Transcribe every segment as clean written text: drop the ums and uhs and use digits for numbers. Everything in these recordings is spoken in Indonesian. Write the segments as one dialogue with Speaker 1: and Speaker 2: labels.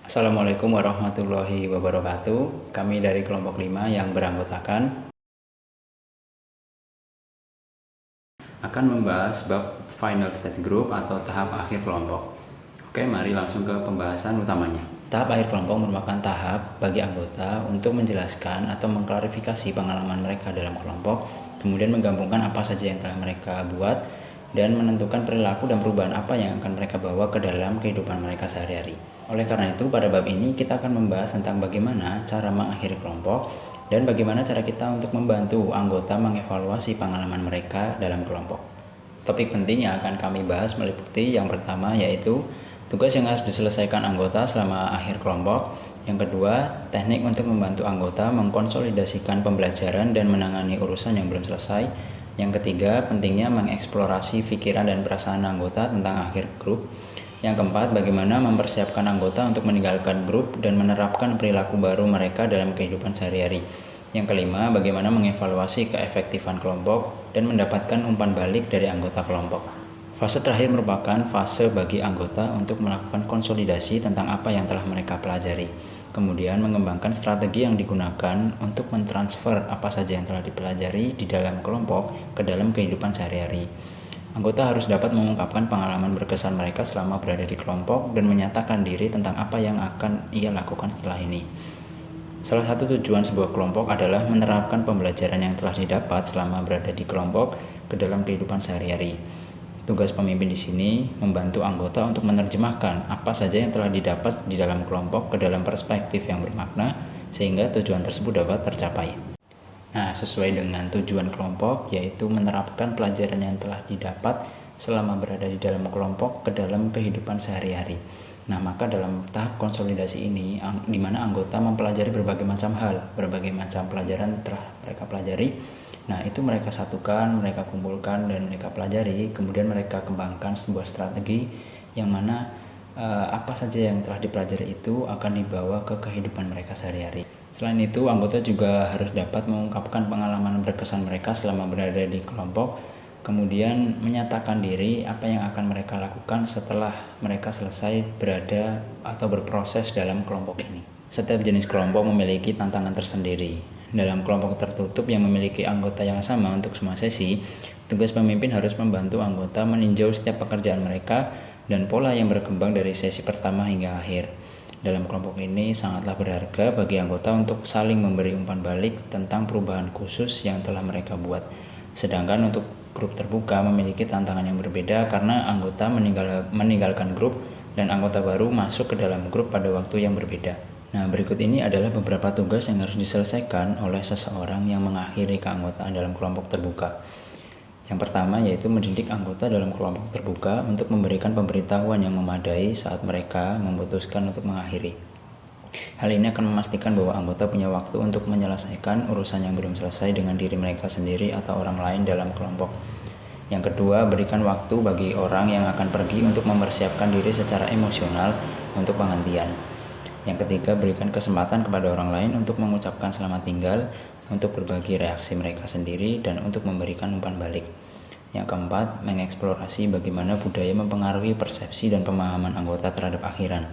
Speaker 1: Assalamualaikum warahmatullahi wabarakatuh. Kami dari kelompok 5 yang beranggotakan akan membahas bab final stage group atau tahap akhir kelompok. Oke, mari langsung ke pembahasan utamanya. Tahap akhir kelompok merupakan tahap bagi anggota untuk menjelaskan atau mengklarifikasi pengalaman mereka dalam kelompok, kemudian menggabungkan apa saja yang telah mereka buat, dan menentukan perilaku dan perubahan apa yang akan mereka bawa ke dalam kehidupan mereka sehari-hari. Oleh karena itu, pada bab ini kita akan membahas tentang bagaimana cara mengakhiri kelompok dan bagaimana cara kita untuk membantu anggota mengevaluasi pengalaman mereka dalam kelompok. Topik penting yang akan kami bahas meliputi yang pertama yaitu tugas yang harus diselesaikan anggota selama akhir kelompok. Yang kedua, teknik untuk membantu anggota mengkonsolidasikan pembelajaran dan menangani urusan yang belum selesai. Yang ketiga, pentingnya mengeksplorasi pikiran dan perasaan anggota tentang akhir grup. Yang keempat, bagaimana mempersiapkan anggota untuk meninggalkan grup dan menerapkan perilaku baru mereka dalam kehidupan sehari-hari. Yang kelima, bagaimana mengevaluasi keefektifan kelompok dan mendapatkan umpan balik dari anggota kelompok. Fase terakhir merupakan fase bagi anggota untuk melakukan konsolidasi tentang apa yang telah mereka pelajari. Kemudian mengembangkan strategi yang digunakan untuk mentransfer apa saja yang telah dipelajari di dalam kelompok ke dalam kehidupan sehari-hari. Anggota harus dapat mengungkapkan pengalaman berkesan mereka selama berada di kelompok dan menyatakan diri tentang apa yang akan ia lakukan setelah ini. Salah satu tujuan sebuah kelompok adalah menerapkan pembelajaran yang telah didapat selama berada di kelompok ke dalam kehidupan sehari-hari. Tugas pemimpin di sini membantu anggota untuk menerjemahkan apa saja yang telah didapat di dalam kelompok ke dalam perspektif yang bermakna sehingga tujuan tersebut dapat tercapai. Nah, sesuai dengan tujuan kelompok yaitu menerapkan pelajaran yang telah didapat selama berada di dalam kelompok ke dalam kehidupan sehari-hari. Nah, maka dalam tahap konsolidasi ini di mana anggota mempelajari berbagai macam hal, berbagai macam pelajaran telah mereka pelajari. Nah, itu mereka satukan, mereka kumpulkan, dan mereka pelajari. Kemudian mereka kembangkan sebuah strategi yang mana apa saja yang telah dipelajari itu akan dibawa ke kehidupan mereka sehari-hari. Selain itu, anggota juga harus dapat mengungkapkan pengalaman berkesan mereka selama berada di kelompok, kemudian menyatakan diri apa yang akan mereka lakukan setelah mereka selesai berada atau berproses dalam kelompok ini. Setiap jenis kelompok memiliki tantangan tersendiri. Dalam kelompok tertutup yang memiliki anggota yang sama untuk semua sesi, tugas pemimpin harus membantu anggota meninjau setiap pekerjaan mereka dan pola yang berkembang dari sesi pertama hingga akhir. Dalam kelompok ini sangatlah berharga bagi anggota untuk saling memberi umpan balik tentang perubahan khusus yang telah mereka buat. Sedangkan untuk grup terbuka memiliki tantangan yang berbeda karena anggota meninggalkan grup dan anggota baru masuk ke dalam grup pada waktu yang berbeda. Nah, berikut ini adalah beberapa tugas yang harus diselesaikan oleh seseorang yang mengakhiri keanggotaan dalam kelompok terbuka. Yang pertama yaitu mendidik anggota dalam kelompok terbuka untuk memberikan pemberitahuan yang memadai saat mereka memutuskan untuk mengakhiri. Hal ini akan memastikan bahwa anggota punya waktu untuk menyelesaikan urusan yang belum selesai dengan diri mereka sendiri atau orang lain dalam kelompok. Yang kedua, berikan waktu bagi orang yang akan pergi untuk mempersiapkan diri secara emosional untuk penghentian. Yang ketiga, berikan kesempatan kepada orang lain untuk mengucapkan selamat tinggal, untuk berbagi reaksi mereka sendiri, dan untuk memberikan umpan balik. Yang keempat, mengeksplorasi bagaimana budaya mempengaruhi persepsi dan pemahaman anggota terhadap akhiran.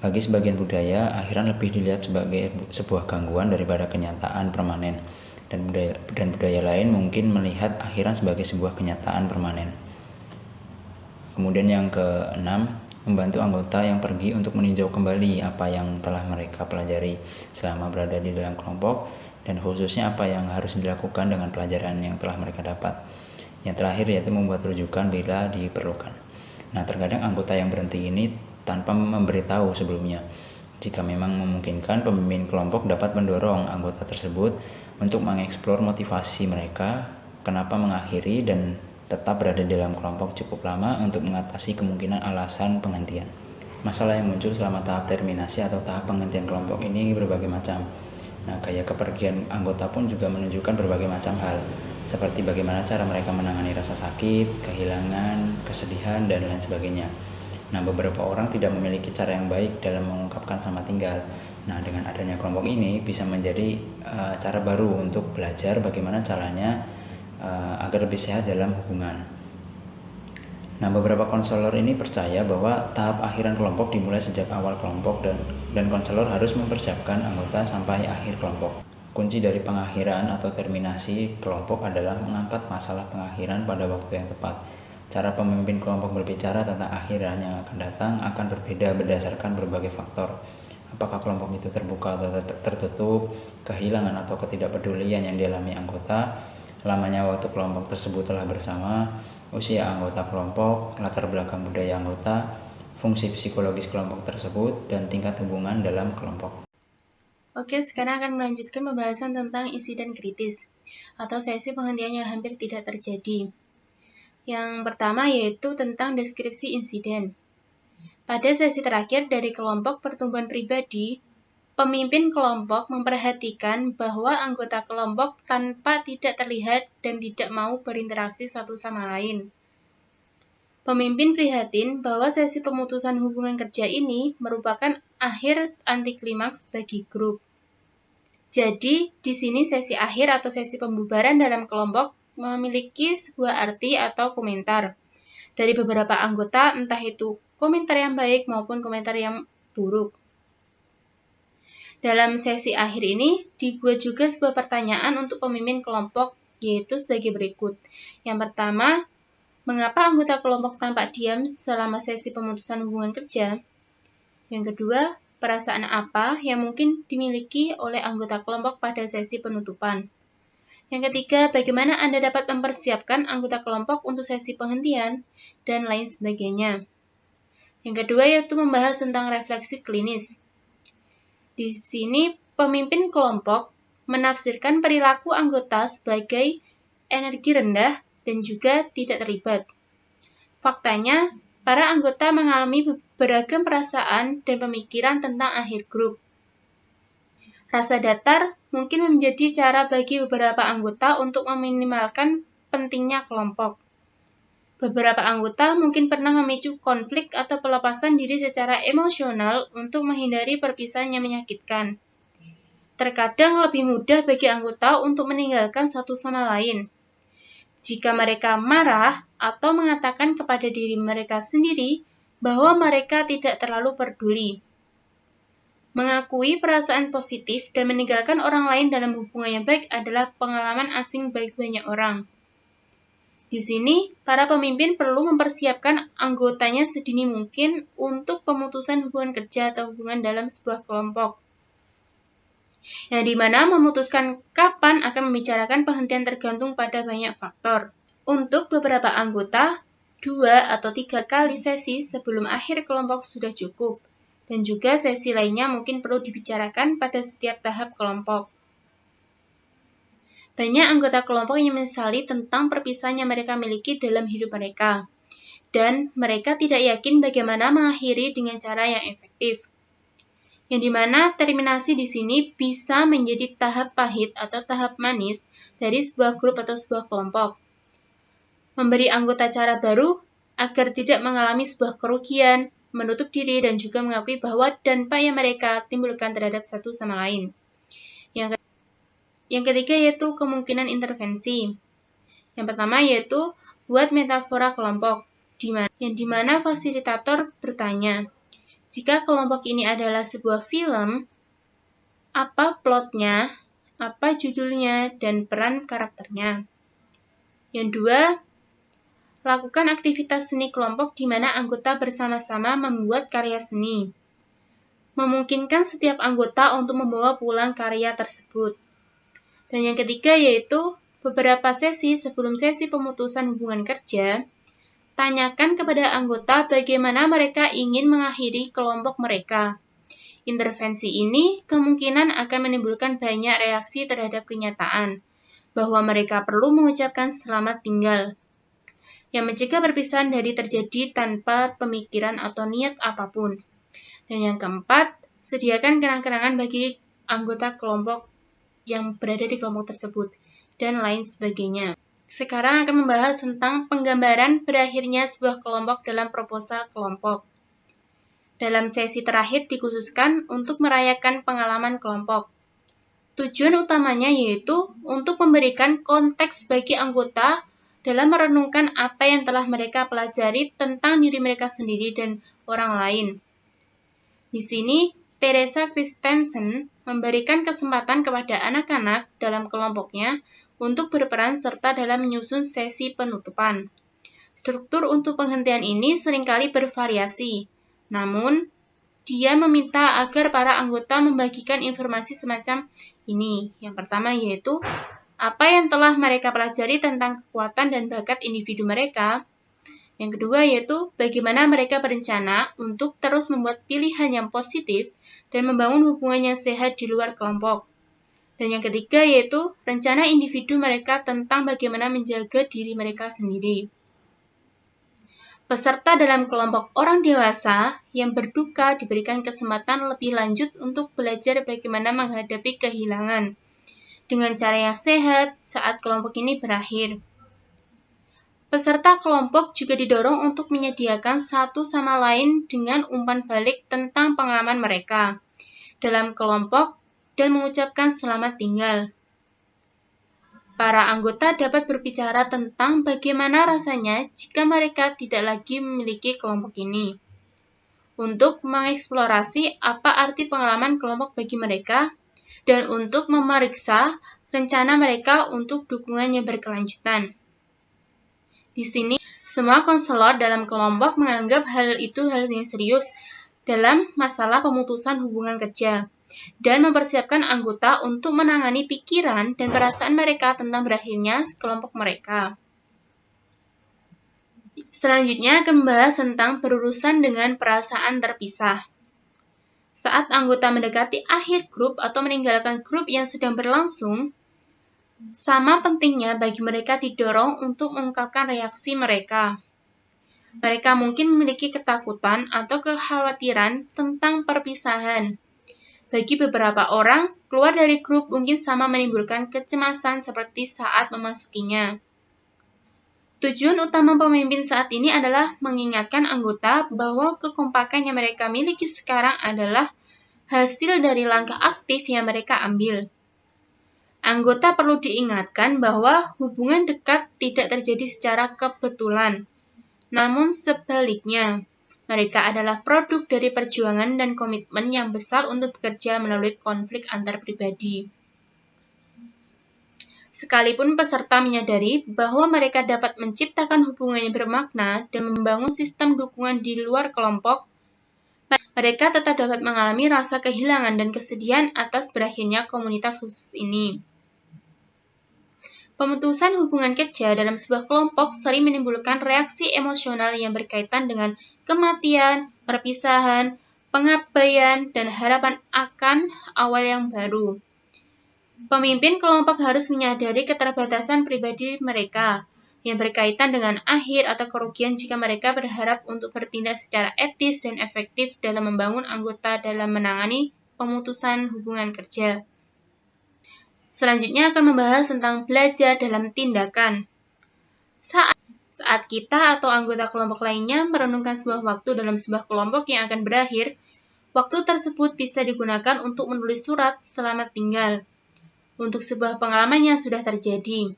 Speaker 1: Bagi sebagian budaya, akhiran lebih dilihat sebagai sebuah gangguan daripada kenyataan permanen, dan budaya lain mungkin melihat akhiran sebagai sebuah kenyataan permanen. Kemudian yang keenam, membantu anggota yang pergi untuk meninjau kembali apa yang telah mereka pelajari selama berada di dalam kelompok dan khususnya apa yang harus dilakukan dengan pelajaran yang telah mereka dapat. Yang terakhir yaitu membuat rujukan bila diperlukan. Nah, terkadang anggota yang berhenti ini tanpa memberitahu sebelumnya. Jika memang memungkinkan, pemimpin kelompok dapat mendorong anggota tersebut untuk mengeksplor motivasi mereka, kenapa mengakhiri dan tetap berada dalam kelompok cukup lama untuk mengatasi kemungkinan alasan penghentian. Masalah yang muncul selama tahap terminasi atau tahap penghentian kelompok ini berbagai macam. Nah, gaya kepergian anggota pun juga menunjukkan berbagai macam hal, seperti bagaimana cara mereka menangani rasa sakit, kehilangan, kesedihan, dan lain sebagainya. Nah, beberapa orang tidak memiliki cara yang baik dalam mengungkapkan selamat tinggal. Nah, dengan adanya kelompok ini bisa menjadi cara baru untuk belajar bagaimana caranya agar lebih sehat dalam hubungan. Nah, beberapa konselor ini percaya bahwa tahap akhiran kelompok dimulai sejak awal kelompok dan konselor harus mempersiapkan anggota sampai akhir kelompok. Kunci dari pengakhiran atau terminasi kelompok adalah mengangkat masalah pengakhiran pada waktu yang tepat. Cara pemimpin kelompok berbicara tentang akhiran yang akan datang akan berbeda berdasarkan berbagai faktor. Apakah kelompok itu terbuka atau tertutup, kehilangan atau ketidakpedulian yang dialami anggota, lamanya waktu kelompok tersebut telah bersama, usia anggota kelompok, latar belakang budaya anggota, fungsi psikologis kelompok tersebut, dan tingkat hubungan dalam kelompok.
Speaker 2: Oke, sekarang akan melanjutkan pembahasan tentang insiden kritis atau sesi penghentian yang hampir tidak terjadi. Yang pertama yaitu tentang deskripsi insiden. Pada sesi terakhir dari kelompok pertumbuhan pribadi, pemimpin kelompok memperhatikan bahwa anggota kelompok tanpa tidak terlihat dan tidak mau berinteraksi satu sama lain. Pemimpin prihatin bahwa sesi pemutusan hubungan kerja ini merupakan akhir antiklimaks bagi grup. Jadi, di sini sesi akhir atau sesi pembubaran dalam kelompok memiliki sebuah arti atau komentar dari beberapa anggota, entah itu komentar yang baik maupun komentar yang buruk. Dalam sesi akhir ini, dibuat juga sebuah pertanyaan untuk pemimpin kelompok, yaitu sebagai berikut. Yang pertama, mengapa anggota kelompok tampak diam selama sesi pemutusan hubungan kerja? Yang kedua, perasaan apa yang mungkin dimiliki oleh anggota kelompok pada sesi penutupan? Yang ketiga, bagaimana Anda dapat mempersiapkan anggota kelompok untuk sesi penghentian, dan lain sebagainya. Yang kedua yaitu membahas tentang refleksi klinis. Di sini, pemimpin kelompok menafsirkan perilaku anggota sebagai energi rendah dan juga tidak terlibat. Faktanya, para anggota mengalami beragam perasaan dan pemikiran tentang akhir grup. Rasa datar mungkin menjadi cara bagi beberapa anggota untuk meminimalkan pentingnya kelompok. Beberapa anggota mungkin pernah memicu konflik atau pelepasan diri secara emosional untuk menghindari perpisahan yang menyakitkan. Terkadang lebih mudah bagi anggota untuk meninggalkan satu sama lain. Jika mereka marah atau mengatakan kepada diri mereka sendiri bahwa mereka tidak terlalu peduli. Mengakui perasaan positif dan meninggalkan orang lain dalam hubungan yang baik adalah pengalaman asing bagi banyak orang. Di sini, para pemimpin perlu mempersiapkan anggotanya sedini mungkin untuk pemutusan hubungan kerja atau hubungan dalam sebuah kelompok. Yang dimana memutuskan kapan akan membicarakan penghentian tergantung pada banyak faktor. Untuk beberapa anggota, 2 atau 3 kali sesi sebelum akhir kelompok sudah cukup. Dan juga sesi lainnya mungkin perlu dibicarakan pada setiap tahap kelompok. Banyak anggota kelompok yang menyesali tentang perpisahan yang mereka miliki dalam hidup mereka, dan mereka tidak yakin bagaimana mengakhiri dengan cara yang efektif. Yang dimana terminasi di sini bisa menjadi tahap pahit atau tahap manis dari sebuah grup atau sebuah kelompok. Memberi anggota cara baru agar tidak mengalami sebuah kerugian, menutup diri, dan juga mengakui bahwa dampak yang mereka timbulkan terhadap satu sama lain. Yang ketiga yaitu kemungkinan intervensi. Yang pertama yaitu buat metafora kelompok, yang dimana fasilitator bertanya, jika kelompok ini adalah sebuah film, apa plotnya, apa judulnya, dan peran karakternya. Yang dua, lakukan aktivitas seni kelompok di mana anggota bersama-sama membuat karya seni. Memungkinkan setiap anggota untuk membawa pulang karya tersebut. Dan yang ketiga yaitu beberapa sesi sebelum sesi pemutusan hubungan kerja, tanyakan kepada anggota bagaimana mereka ingin mengakhiri kelompok mereka. Intervensi ini kemungkinan akan menimbulkan banyak reaksi terhadap kenyataan, bahwa mereka perlu mengucapkan selamat tinggal, yang mencegah perpisahan dari terjadi tanpa pemikiran atau niat apapun. Dan yang keempat, sediakan kenang-kenangan bagi anggota kelompok yang berada di kelompok tersebut, dan lain sebagainya. Sekarang akan membahas tentang penggambaran berakhirnya sebuah kelompok dalam proposal kelompok. Dalam sesi terakhir dikhususkan untuk merayakan pengalaman kelompok. Tujuan utamanya yaitu untuk memberikan konteks bagi anggota dalam merenungkan apa yang telah mereka pelajari tentang diri mereka sendiri dan orang lain. Di sini, Teresa Christensen memberikan kesempatan kepada anak-anak dalam kelompoknya untuk berperan serta dalam menyusun sesi penutupan. Struktur untuk penghentian ini seringkali bervariasi, namun dia meminta agar para anggota membagikan informasi semacam ini. Yang pertama yaitu apa yang telah mereka pelajari tentang kekuatan dan bakat individu mereka. Yang kedua yaitu bagaimana mereka berencana untuk terus membuat pilihan yang positif dan membangun hubungan yang sehat di luar kelompok. Dan yang ketiga yaitu rencana individu mereka tentang bagaimana menjaga diri mereka sendiri. Peserta dalam kelompok orang dewasa yang berduka diberikan kesempatan lebih lanjut untuk belajar bagaimana menghadapi kehilangan dengan cara yang sehat saat kelompok ini berakhir. Peserta kelompok juga didorong untuk menyediakan satu sama lain dengan umpan balik tentang pengalaman mereka dalam kelompok dan mengucapkan selamat tinggal. Para anggota dapat berbicara tentang bagaimana rasanya jika mereka tidak lagi memiliki kelompok ini, untuk mengeksplorasi apa arti pengalaman kelompok bagi mereka, dan untuk memeriksa rencana mereka untuk dukungan yang berkelanjutan. Di sini, semua konselor dalam kelompok menganggap hal itu hal yang serius dalam masalah pemutusan hubungan kerja, dan mempersiapkan anggota untuk menangani pikiran dan perasaan mereka tentang berakhirnya kelompok mereka. Selanjutnya akan membahas tentang berurusan dengan perasaan terpisah. Saat anggota mendekati akhir grup atau meninggalkan grup yang sedang berlangsung, sama pentingnya bagi mereka didorong untuk mengungkapkan reaksi mereka. Mereka mungkin memiliki ketakutan atau kekhawatiran tentang perpisahan. Bagi beberapa orang, keluar dari grup mungkin sama menimbulkan kecemasan seperti saat memasukinya. Tujuan utama pemimpin saat ini adalah mengingatkan anggota bahwa kekompakan yang mereka miliki sekarang adalah hasil dari langkah aktif yang mereka ambil. Anggota perlu diingatkan bahwa hubungan dekat tidak terjadi secara kebetulan, namun sebaliknya, mereka adalah produk dari perjuangan dan komitmen yang besar untuk bekerja melalui konflik antar pribadi. Sekalipun peserta menyadari bahwa mereka dapat menciptakan hubungan yang bermakna dan membangun sistem dukungan di luar kelompok, mereka tetap dapat mengalami rasa kehilangan dan kesedihan atas berakhirnya komunitas khusus ini. Pemutusan hubungan kerja dalam sebuah kelompok sering menimbulkan reaksi emosional yang berkaitan dengan kematian, perpisahan, pengabaian, dan harapan akan awal yang baru. Pemimpin kelompok harus menyadari keterbatasan pribadi mereka yang berkaitan dengan akhir atau kerugian jika mereka berharap untuk bertindak secara etis dan efektif dalam membangun anggota dalam menangani pemutusan hubungan kerja. Selanjutnya akan membahas tentang belajar dalam tindakan. Saat kita atau anggota kelompok lainnya merenungkan sebuah waktu dalam sebuah kelompok yang akan berakhir, waktu tersebut bisa digunakan untuk menulis surat selamat tinggal untuk sebuah pengalaman yang sudah terjadi.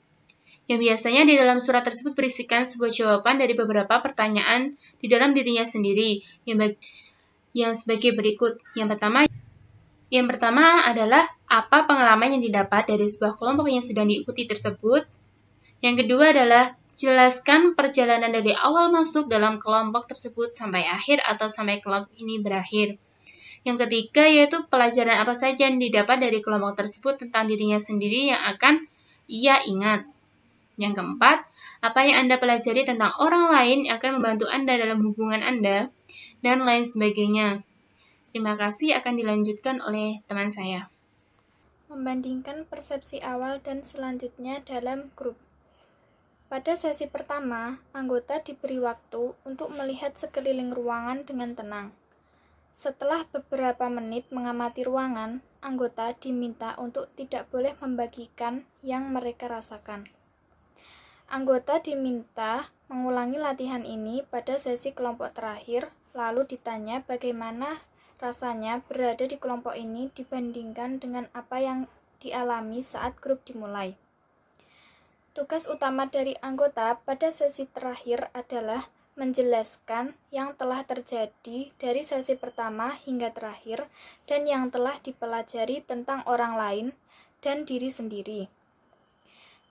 Speaker 2: Yang biasanya di dalam surat tersebut berisikan sebuah jawaban dari beberapa pertanyaan di dalam dirinya sendiri yang sebagai berikut. Yang pertama adalah apa pengalaman yang didapat dari sebuah kelompok yang sedang diikuti tersebut. Yang kedua adalah jelaskan perjalanan dari awal masuk dalam kelompok tersebut sampai akhir atau sampai kelompok ini berakhir. Yang ketiga yaitu pelajaran apa saja yang didapat dari kelompok tersebut tentang dirinya sendiri yang akan ia ingat. Yang keempat, apa yang Anda pelajari tentang orang lain yang akan membantu Anda dalam hubungan Anda, dan lain sebagainya. Terima kasih, akan dilanjutkan oleh teman saya.
Speaker 3: Membandingkan persepsi awal dan selanjutnya dalam grup. Pada sesi pertama, anggota diberi waktu untuk melihat sekeliling ruangan dengan tenang. Setelah beberapa menit mengamati ruangan, anggota diminta untuk tidak boleh membagikan yang mereka rasakan. Anggota diminta mengulangi latihan ini pada sesi kelompok terakhir, lalu ditanya bagaimana rasanya berada di kelompok ini dibandingkan dengan apa yang dialami saat grup dimulai. Tugas utama dari anggota pada sesi terakhir adalah menjelaskan yang telah terjadi dari sesi pertama hingga terakhir dan yang telah dipelajari tentang orang lain dan diri sendiri.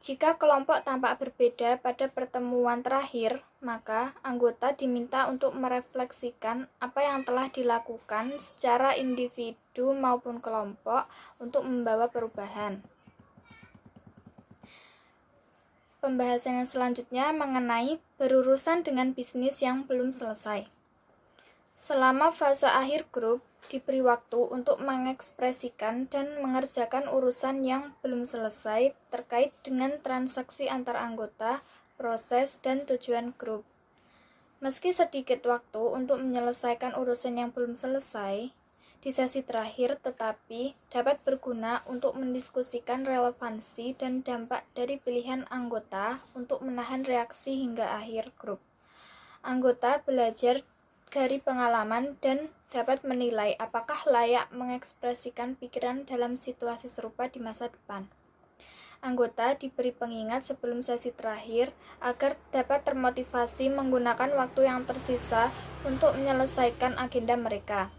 Speaker 3: Jika kelompok tampak berbeda pada pertemuan terakhir, maka anggota diminta untuk merefleksikan apa yang telah dilakukan secara individu maupun kelompok untuk membawa perubahan. Pembahasan yang selanjutnya mengenai berurusan dengan bisnis yang belum selesai. Selama fase akhir grup, diberi waktu untuk mengekspresikan dan mengerjakan urusan yang belum selesai terkait dengan transaksi antar anggota, proses, dan tujuan grup. Meski sedikit waktu untuk menyelesaikan urusan yang belum selesai, di sesi terakhir tetapi dapat berguna untuk mendiskusikan relevansi dan dampak dari pilihan anggota untuk menahan reaksi hingga akhir grup. Anggota belajar dari pengalaman dan dapat menilai apakah layak mengekspresikan pikiran dalam situasi serupa di masa depan. Anggota diberi pengingat sebelum sesi terakhir agar dapat termotivasi menggunakan waktu yang tersisa untuk menyelesaikan agenda mereka.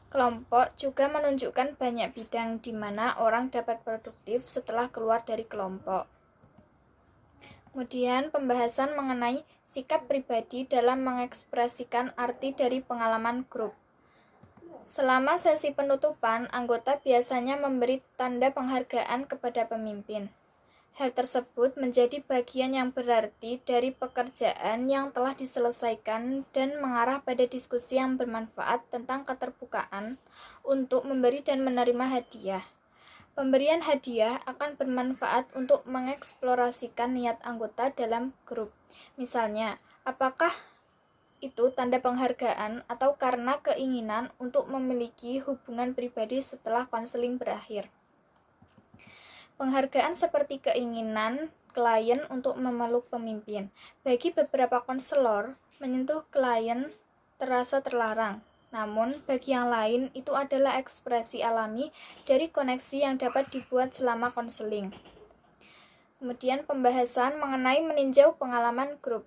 Speaker 3: Kelompok juga menunjukkan banyak bidang di mana orang dapat produktif setelah keluar dari kelompok. Kemudian pembahasan mengenai sikap pribadi dalam mengekspresikan arti dari pengalaman grup. Selama sesi penutupan, anggota biasanya memberi tanda penghargaan kepada pemimpin. Hal tersebut menjadi bagian yang berarti dari pekerjaan yang telah diselesaikan dan mengarah pada diskusi yang bermanfaat tentang keterbukaan untuk memberi dan menerima hadiah. Pemberian hadiah akan bermanfaat untuk mengeksplorasikan niat anggota dalam grup. Misalnya, apakah itu tanda penghargaan atau karena keinginan untuk memiliki hubungan pribadi setelah konseling berakhir. Penghargaan seperti keinginan klien untuk memeluk pemimpin. Bagi beberapa konselor, menyentuh klien terasa terlarang. Namun, bagi yang lain, itu adalah ekspresi alami dari koneksi yang dapat dibuat selama konseling. Kemudian, pembahasan mengenai meninjau pengalaman grup.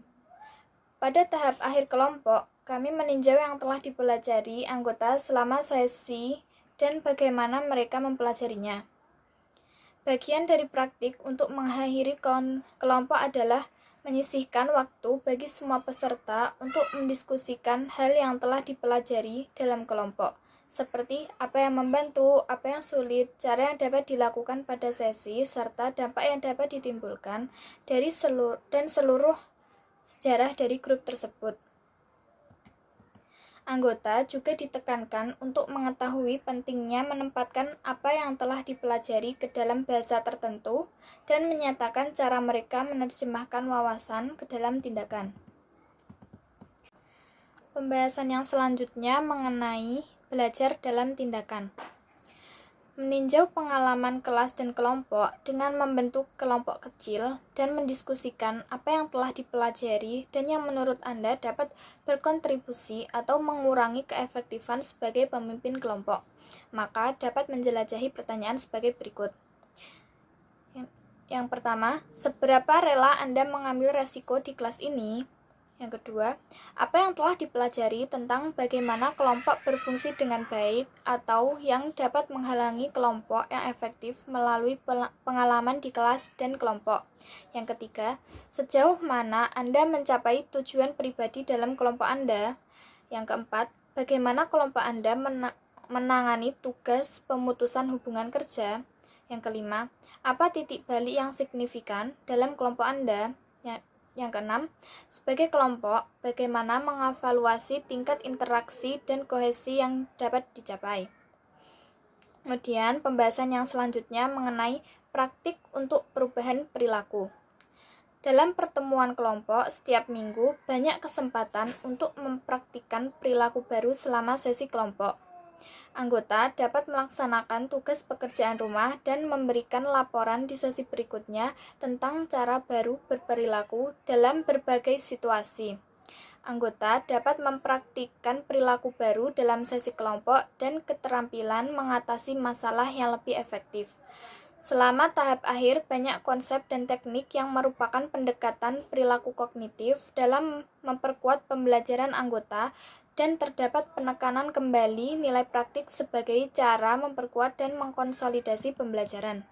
Speaker 3: Pada tahap akhir kelompok, kami meninjau yang telah dipelajari anggota selama sesi dan bagaimana mereka mempelajarinya. Bagian dari praktik untuk mengakhiri kelompok adalah menyisihkan waktu bagi semua peserta untuk mendiskusikan hal yang telah dipelajari dalam kelompok, seperti apa yang membantu, apa yang sulit, cara yang dapat dilakukan pada sesi, serta dampak yang dapat ditimbulkan dari seluruh sejarah dari grup tersebut. Anggota juga ditekankan untuk mengetahui pentingnya menempatkan apa yang telah dipelajari ke dalam bahasa tertentu dan menyatakan cara mereka menerjemahkan wawasan ke dalam tindakan. Pembahasan yang selanjutnya mengenai belajar dalam tindakan. Meninjau pengalaman kelas dan kelompok dengan membentuk kelompok kecil dan mendiskusikan apa yang telah dipelajari dan yang menurut Anda dapat berkontribusi atau mengurangi keefektifan sebagai pemimpin kelompok, maka dapat menjelajahi pertanyaan sebagai berikut. Yang pertama, seberapa rela Anda mengambil resiko di kelas ini? Yang kedua, apa yang telah dipelajari tentang bagaimana kelompok berfungsi dengan baik atau yang dapat menghalangi kelompok yang efektif melalui pengalaman di kelas dan kelompok. Yang ketiga, sejauh mana Anda mencapai tujuan pribadi dalam kelompok Anda. Yang keempat, bagaimana kelompok Anda menangani tugas pemutusan hubungan kerja. Yang kelima, apa titik balik yang signifikan dalam kelompok Anda. Yang keenam, sebagai kelompok, bagaimana mengevaluasi tingkat interaksi dan kohesi yang dapat dicapai. Kemudian, pembahasan yang selanjutnya mengenai praktik untuk perubahan perilaku. Dalam pertemuan kelompok setiap minggu, banyak kesempatan untuk mempraktikkan perilaku baru selama sesi kelompok. Anggota dapat melaksanakan tugas pekerjaan rumah dan memberikan laporan di sesi berikutnya tentang cara baru berperilaku dalam berbagai situasi. Anggota dapat mempraktikkan perilaku baru dalam sesi kelompok dan keterampilan mengatasi masalah yang lebih efektif. Selama tahap akhir, banyak konsep dan teknik yang merupakan pendekatan perilaku kognitif dalam memperkuat pembelajaran anggota dan terdapat penekanan kembali nilai praktik sebagai cara memperkuat dan mengkonsolidasi pembelajaran.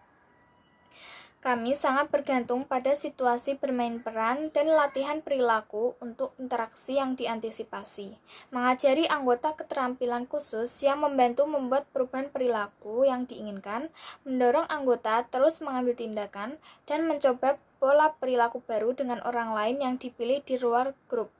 Speaker 3: Kami sangat bergantung pada situasi bermain peran dan latihan perilaku untuk interaksi yang diantisipasi. Mengajari anggota keterampilan khusus yang membantu membuat perubahan perilaku yang diinginkan, mendorong anggota terus mengambil tindakan, dan mencoba pola perilaku baru dengan orang lain yang dipilih di luar grup.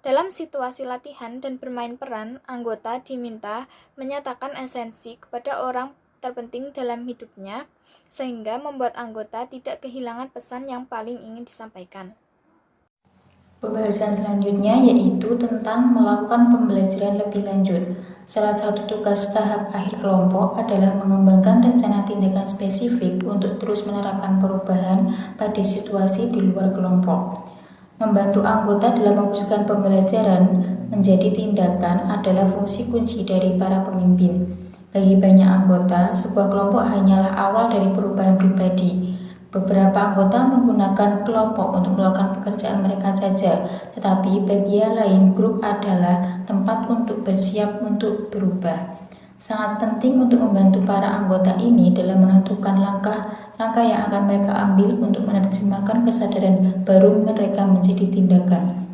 Speaker 3: Dalam situasi latihan dan bermain peran, anggota diminta menyatakan esensi kepada orang terpenting dalam hidupnya, sehingga membuat anggota tidak kehilangan pesan yang paling ingin disampaikan.
Speaker 4: Pembahasan selanjutnya yaitu tentang melakukan pembelajaran lebih lanjut. Salah satu tugas tahap akhir kelompok adalah mengembangkan rencana tindakan spesifik untuk terus menerapkan perubahan pada situasi di luar kelompok. Membantu anggota dalam mewujudkan pembelajaran menjadi tindakan adalah fungsi kunci dari para pemimpin. Bagi banyak anggota, sebuah kelompok hanyalah awal dari perubahan pribadi. Beberapa anggota menggunakan kelompok untuk melakukan pekerjaan mereka saja, tetapi bagi yang lain, grup adalah tempat untuk bersiap untuk berubah. Sangat penting untuk membantu para anggota ini dalam menentukan langkah-langkah yang akan mereka ambil untuk menerjemahkan kesadaran baru mereka menjadi tindakan.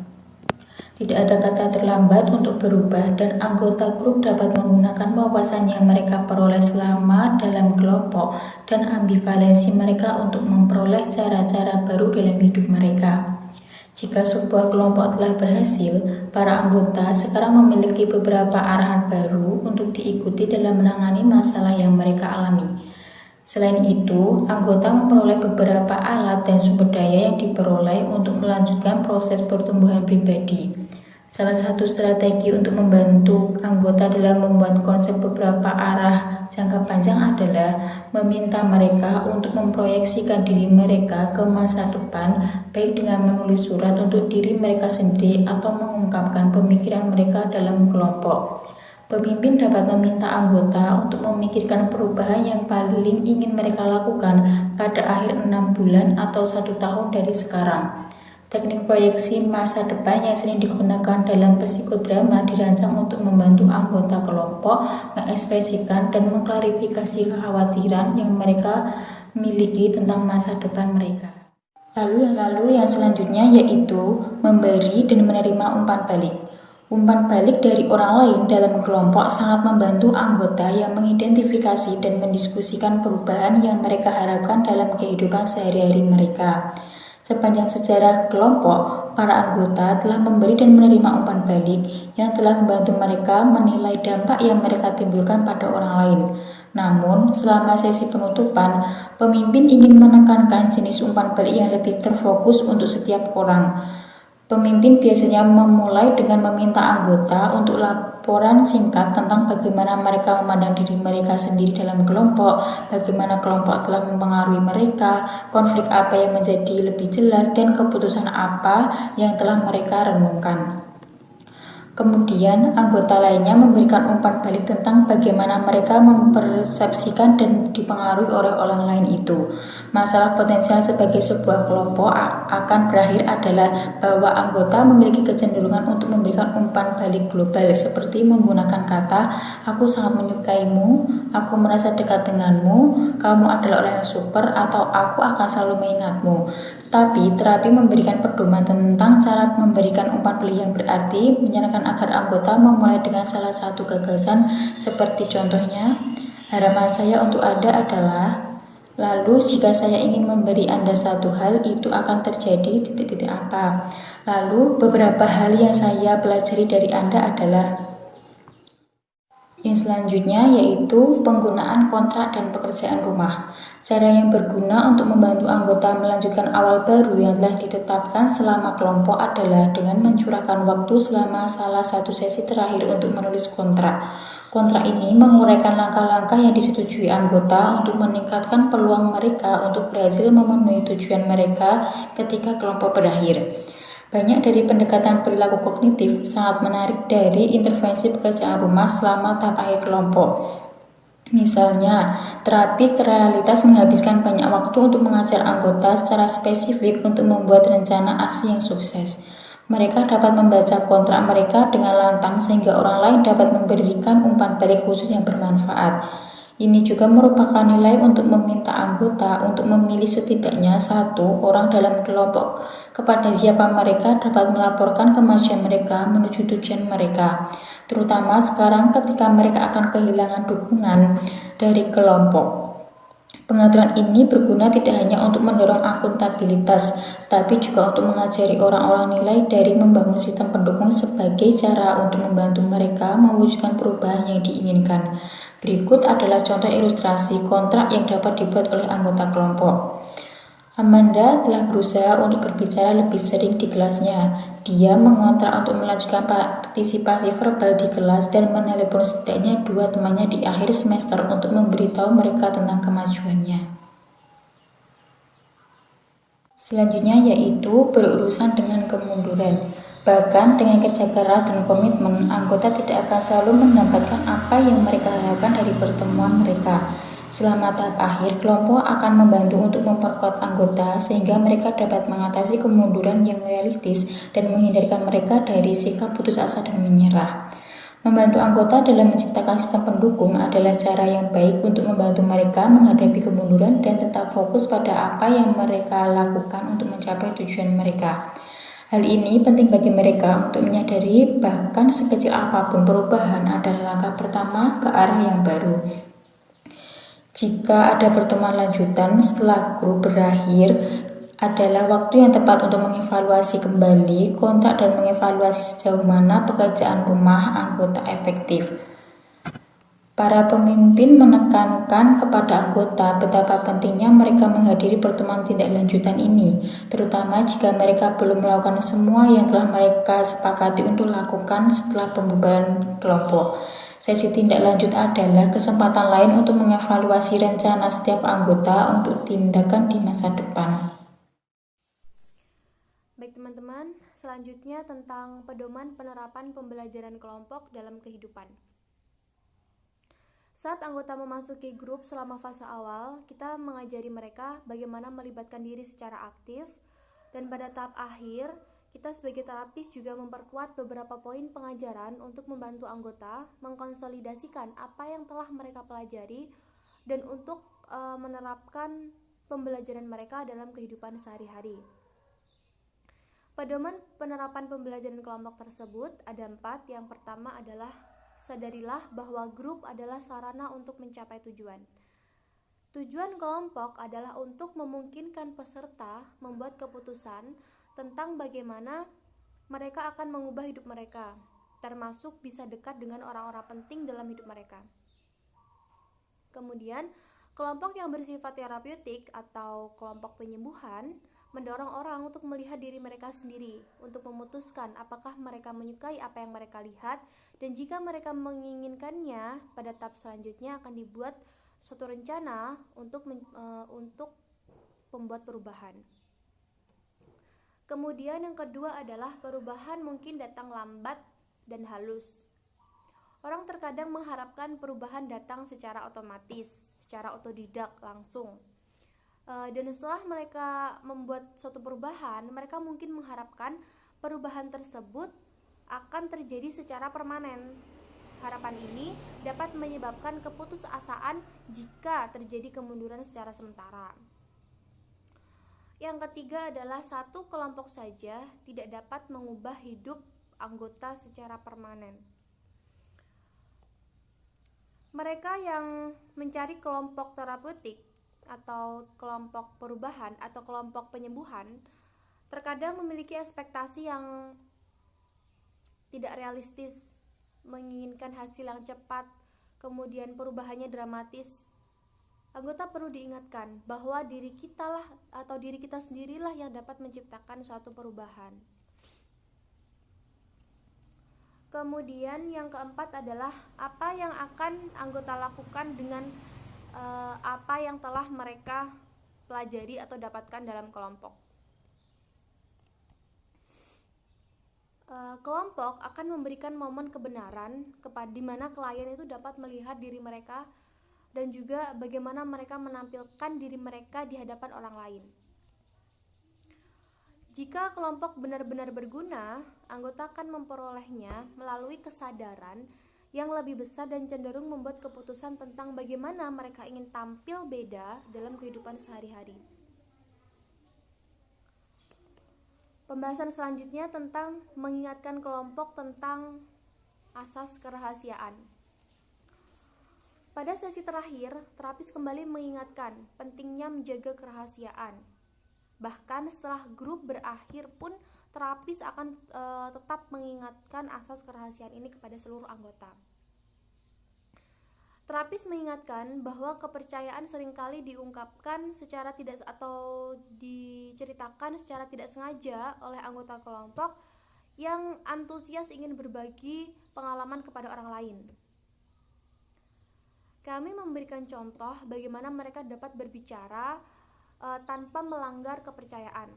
Speaker 4: Tidak ada kata terlambat untuk berubah, dan anggota grup dapat menggunakan wawasan yang mereka peroleh selama dalam kelompok dan ambivalensi mereka untuk memperoleh cara-cara baru dalam hidup mereka. Jika sebuah kelompok telah berhasil, para anggota sekarang memiliki beberapa arahan baru untuk diikuti dalam menangani masalah yang mereka alami. Selain itu, anggota memperoleh beberapa alat dan sumber daya yang diperoleh untuk melanjutkan proses pertumbuhan pribadi. Salah satu strategi untuk membantu anggota dalam membuat konsep beberapa arah jangka panjang adalah meminta mereka untuk memproyeksikan diri mereka ke masa depan, baik dengan menulis surat untuk diri mereka sendiri atau mengungkapkan pemikiran mereka dalam kelompok. Pemimpin dapat meminta anggota untuk memikirkan perubahan yang paling ingin mereka lakukan pada akhir 6 bulan atau 1 tahun dari sekarang. Teknik proyeksi masa depan yang sering digunakan dalam psikodrama dirancang untuk membantu anggota kelompok mengekspresikan dan mengklarifikasi kekhawatiran yang mereka miliki tentang masa depan mereka. Lalu yang selanjutnya yaitu memberi dan menerima umpan balik. Umpan balik dari orang lain dalam kelompok sangat membantu anggota yang mengidentifikasi dan mendiskusikan perubahan yang mereka harapkan dalam kehidupan sehari-hari mereka. Sepanjang sejarah kelompok, para anggota telah memberi dan menerima umpan balik yang telah membantu mereka menilai dampak yang mereka timbulkan pada orang lain. Namun, selama sesi penutupan, pemimpin ingin menekankan jenis umpan balik yang lebih terfokus untuk setiap orang. Pemimpin biasanya memulai dengan meminta anggota untuk laporan singkat tentang bagaimana mereka memandang diri mereka sendiri dalam kelompok, bagaimana kelompok telah mempengaruhi mereka, konflik apa yang menjadi lebih jelas, dan keputusan apa yang telah mereka renungkan. Kemudian, anggota lainnya memberikan umpan balik tentang bagaimana mereka mempersepsikan dan dipengaruhi oleh orang lain itu. Masalah potensial sebagai sebuah kelompok akan berakhir adalah bahwa anggota memiliki kecenderungan untuk memberikan umpan balik global seperti menggunakan kata, "Aku sangat menyukaimu," "Aku merasa dekat denganmu," "Kamu adalah orang yang super," atau "Aku akan selalu mengingatmu." Tapi terapi memberikan pedoman tentang cara memberikan umpan balik yang berarti, menyarankan agar anggota memulai dengan salah satu gagasan seperti contohnya, harapan saya untuk Anda adalah, lalu jika saya ingin memberi Anda satu hal, itu akan terjadi titik-titik apa. Lalu beberapa hal yang saya pelajari dari Anda adalah. Yang selanjutnya yaitu penggunaan kontrak dan pekerjaan rumah. Cara yang berguna untuk membantu anggota melanjutkan awal baru yang telah ditetapkan selama kelompok adalah dengan mencurahkan waktu selama salah satu sesi terakhir untuk menulis kontrak. Kontrak ini menguraikan langkah-langkah yang disetujui anggota untuk meningkatkan peluang mereka untuk berhasil memenuhi tujuan mereka ketika kelompok berakhir. Banyak dari pendekatan perilaku kognitif sangat menarik dari intervensi pekerjaan rumah selama tahap akhir kelompok. Misalnya, terapis realitas menghabiskan banyak waktu untuk mengajar anggota secara spesifik untuk membuat rencana aksi yang sukses. Mereka dapat membaca kontrak mereka dengan lantang sehingga orang lain dapat memberikan umpan balik khusus yang bermanfaat. Ini juga merupakan nilai untuk meminta anggota untuk memilih setidaknya satu orang dalam kelompok kepada siapa mereka dapat melaporkan kemajuan mereka menuju tujuan mereka, terutama sekarang ketika mereka akan kehilangan dukungan dari kelompok. Pengaturan ini berguna tidak hanya untuk mendorong akuntabilitas, tetapi juga untuk mengajari orang-orang nilai dari membangun sistem pendukung sebagai cara untuk membantu mereka mewujudkan perubahan yang diinginkan. Berikut adalah contoh ilustrasi kontrak yang dapat dibuat oleh anggota kelompok. Amanda telah berusaha untuk berbicara lebih sering di kelasnya. Dia mengontrak untuk melanjutkan partisipasi verbal di kelas dan menelepon setidaknya 2 temannya di akhir semester untuk memberitahu mereka tentang kemajuannya. Selanjutnya yaitu berurusan dengan kemunduran. Bahkan dengan kerja keras dan komitmen, anggota tidak akan selalu mendapatkan apa yang mereka harapkan dari pertemuan mereka. Selama tahap akhir, kelompok akan membantu untuk memperkuat anggota sehingga mereka dapat mengatasi kemunduran yang realistis dan menghindarkan mereka dari sikap putus asa dan menyerah. Membantu anggota dalam menciptakan sistem pendukung adalah cara yang baik untuk membantu mereka menghadapi kemunduran dan tetap fokus pada apa yang mereka lakukan untuk mencapai tujuan mereka. Hal ini penting bagi mereka untuk menyadari bahkan sekecil apapun perubahan adalah langkah pertama ke arah yang baru. Jika ada pertemuan lanjutan setelah grup berakhir, adalah waktu yang tepat untuk mengevaluasi kembali kontrak dan mengevaluasi sejauh mana pekerjaan rumah anggota efektif. Para pemimpin menekankan kepada anggota betapa pentingnya mereka menghadiri pertemuan tindak lanjutan ini, terutama jika mereka belum melakukan semua yang telah mereka sepakati untuk lakukan setelah pembubaran kelompok. Sesi tindak lanjut adalah kesempatan lain untuk mengevaluasi rencana setiap anggota untuk tindakan di masa depan.
Speaker 3: Baik teman-teman, selanjutnya tentang pedoman penerapan pembelajaran kelompok dalam kehidupan. Saat anggota memasuki grup selama fase awal, kita mengajari mereka bagaimana melibatkan diri secara aktif, dan pada tahap akhir, kita sebagai terapis juga memperkuat beberapa poin pengajaran untuk membantu anggota mengkonsolidasikan apa yang telah mereka pelajari dan untuk menerapkan pembelajaran mereka dalam kehidupan sehari-hari. Pedoman penerapan pembelajaran kelompok tersebut ada 4. Yang pertama adalah sadarilah bahwa grup adalah sarana untuk mencapai tujuan. Tujuan kelompok adalah untuk memungkinkan peserta membuat keputusan tentang bagaimana mereka akan mengubah hidup mereka, termasuk bisa dekat dengan orang-orang penting dalam hidup mereka. Kemudian, kelompok yang bersifat terapeutik atau kelompok penyembuhan mendorong orang untuk melihat diri mereka sendiri, untuk memutuskan apakah mereka menyukai apa yang mereka lihat, dan jika mereka menginginkannya, pada tahap selanjutnya akan dibuat suatu rencana untuk membuat perubahan. Kemudian yang kedua adalah perubahan mungkin datang lambat dan halus. Orang terkadang mengharapkan perubahan datang secara otomatis, secara otodidak langsung. Dan setelah mereka membuat suatu perubahan, mereka mungkin mengharapkan perubahan tersebut akan terjadi secara permanen. Harapan ini dapat menyebabkan keputusasaan jika terjadi kemunduran secara sementara. Yang ketiga adalah satu kelompok saja tidak dapat mengubah hidup anggota secara permanen. Mereka yang mencari kelompok terapeutik atau kelompok perubahan atau kelompok penyembuhan terkadang memiliki ekspektasi yang tidak realistis, menginginkan hasil yang cepat, kemudian perubahannya dramatis. Anggota perlu diingatkan bahwa diri kita sendirilah yang dapat menciptakan suatu perubahan. Kemudian yang keempat adalah apa yang akan anggota lakukan dengan apa yang telah mereka pelajari atau dapatkan dalam kelompok. Kelompok akan memberikan momen kebenaran di mana klien itu dapat melihat diri mereka
Speaker 5: dan juga bagaimana mereka menampilkan diri mereka di hadapan orang lain. Jika kelompok benar-benar berguna, anggota akan memperolehnya melalui kesadaran yang lebih besar dan cenderung membuat keputusan tentang bagaimana mereka ingin tampil beda dalam kehidupan sehari-hari. Pembahasan selanjutnya tentang mengingatkan kelompok tentang asas kerahasiaan. Pada sesi terakhir, terapis kembali mengingatkan pentingnya menjaga kerahasiaan. Bahkan setelah grup berakhir pun terapis akan tetap mengingatkan asas kerahasiaan ini kepada seluruh anggota. Terapis mengingatkan bahwa kepercayaan seringkali diungkapkan secara tidak atau diceritakan secara tidak sengaja oleh anggota kelompok yang antusias ingin berbagi pengalaman kepada orang lain. Kami memberikan contoh bagaimana mereka dapat berbicara tanpa melanggar kepercayaan.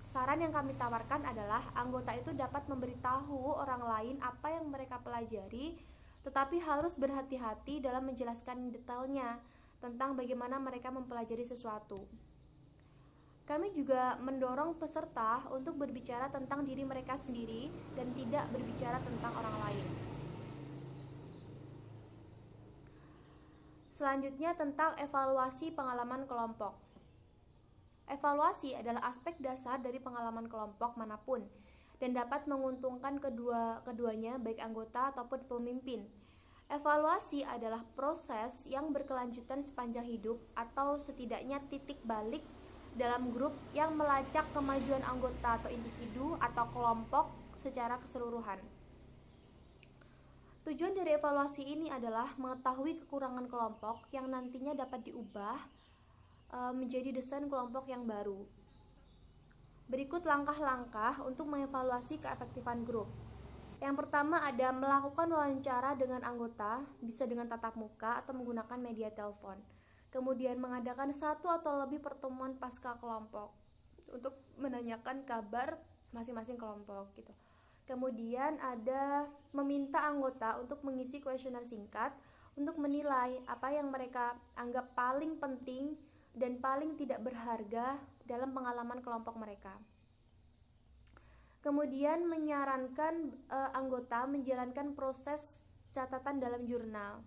Speaker 5: Saran yang kami tawarkan adalah anggota itu dapat memberitahu orang lain apa yang mereka pelajari, tetapi harus berhati-hati dalam menjelaskan detailnya tentang bagaimana mereka mempelajari sesuatu. Kami juga mendorong peserta untuk berbicara tentang diri mereka sendiri dan tidak berbicara tentang orang lain. Selanjutnya tentang evaluasi pengalaman kelompok. Evaluasi adalah aspek dasar dari pengalaman kelompok manapun dan dapat menguntungkan keduanya baik anggota ataupun pemimpin. Evaluasi adalah proses yang berkelanjutan sepanjang hidup atau setidaknya titik balik dalam grup yang melacak kemajuan anggota atau individu atau kelompok secara keseluruhan. Tujuan dari evaluasi ini adalah mengetahui kekurangan kelompok yang nantinya dapat diubah menjadi desain kelompok yang baru. Berikut langkah-langkah untuk mengevaluasi keefektifan grup. Yang pertama ada melakukan wawancara dengan anggota, bisa dengan tatap muka atau menggunakan media telepon. Kemudian mengadakan 1 atau lebih pertemuan pasca kelompok untuk menanyakan kabar masing-masing kelompok gitu. Kemudian ada meminta anggota untuk mengisi kuesioner singkat untuk menilai apa yang mereka anggap paling penting dan paling tidak berharga dalam pengalaman kelompok mereka. Kemudian menyarankan anggota menjalankan proses catatan dalam jurnal.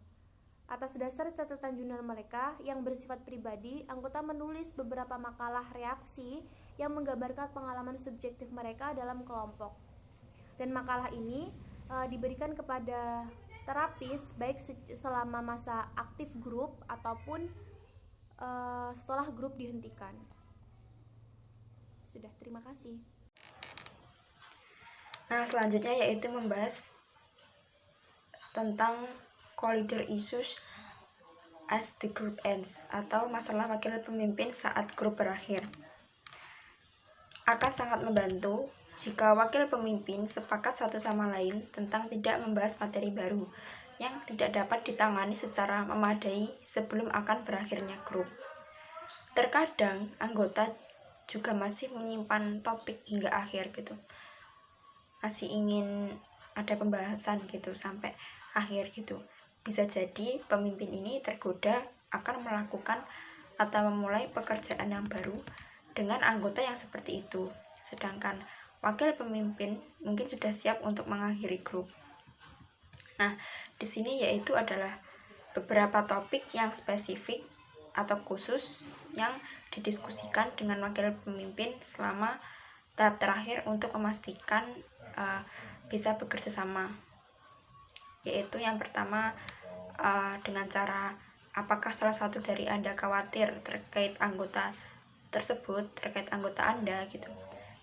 Speaker 5: Atas dasar catatan jurnal mereka yang bersifat pribadi, anggota menulis beberapa makalah reaksi yang menggambarkan pengalaman subjektif mereka dalam kelompok. Dan makalah ini diberikan kepada terapis baik selama masa aktif grup ataupun setelah grup dihentikan. Sudah, terima kasih.
Speaker 6: Nah, selanjutnya yaitu membahas tentang co-leader issues as the group ends, atau masalah wakil pemimpin saat grup berakhir. Akan sangat membantu jika wakil pemimpin sepakat satu sama lain tentang tidak membahas materi baru yang tidak dapat ditangani secara memadai sebelum akan berakhirnya grup. Terkadang anggota juga masih menyimpan topik hingga akhir gitu. Masih ingin ada pembahasan gitu sampai akhir gitu. Bisa jadi pemimpin ini tergoda akan melakukan atau memulai pekerjaan yang baru dengan anggota yang seperti itu. Sedangkan wakil pemimpin mungkin sudah siap untuk mengakhiri grup. Nah, di sini yaitu adalah beberapa topik yang spesifik atau khusus yang didiskusikan dengan wakil pemimpin selama tahap terakhir untuk memastikan bisa bekerja sama. Yaitu yang pertama dengan cara apakah salah satu dari Anda khawatir terkait anggota tersebut, terkait anggota Anda gitu.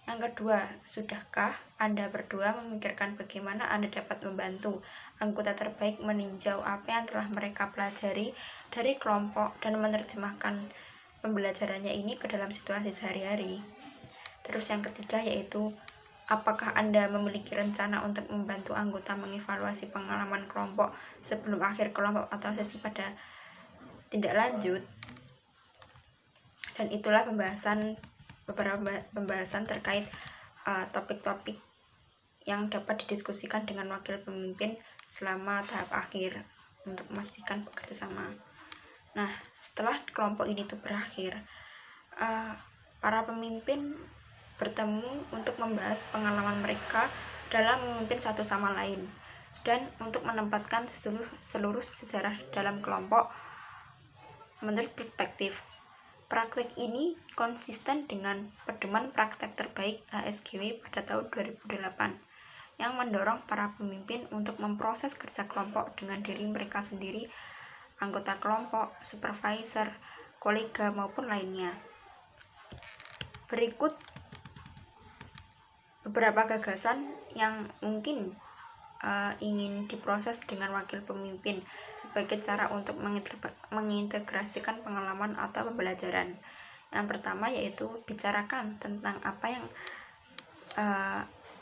Speaker 6: Yang kedua, sudahkah Anda berdua memikirkan bagaimana Anda dapat membantu anggota terbaik meninjau apa yang telah mereka pelajari dari kelompok dan menerjemahkan pembelajarannya ini ke dalam situasi sehari-hari. Terus yang ketiga yaitu, apakah Anda memiliki rencana untuk membantu anggota mengevaluasi pengalaman kelompok sebelum akhir kelompok atau sesi pada tindak lanjut? Dan itulah beberapa pembahasan terkait topik-topik yang dapat didiskusikan dengan wakil pemimpin selama tahap akhir untuk memastikan bekerja sama. Nah, setelah kelompok ini tuh berakhir, para pemimpin bertemu untuk membahas pengalaman mereka dalam memimpin satu sama lain dan untuk menempatkan seluruh sejarah dalam kelompok menurut perspektif. Praktek ini konsisten dengan pedoman praktek terbaik HSGW pada tahun 2008 yang mendorong para pemimpin untuk memproses kerja kelompok dengan diri mereka sendiri, anggota kelompok, supervisor, kolega maupun lainnya. Berikut beberapa gagasan yang mungkin ingin diproses dengan wakil pemimpin sebagai cara untuk mengintegrasikan pengalaman atau pembelajaran. Yang pertama yaitu bicarakan tentang apa yang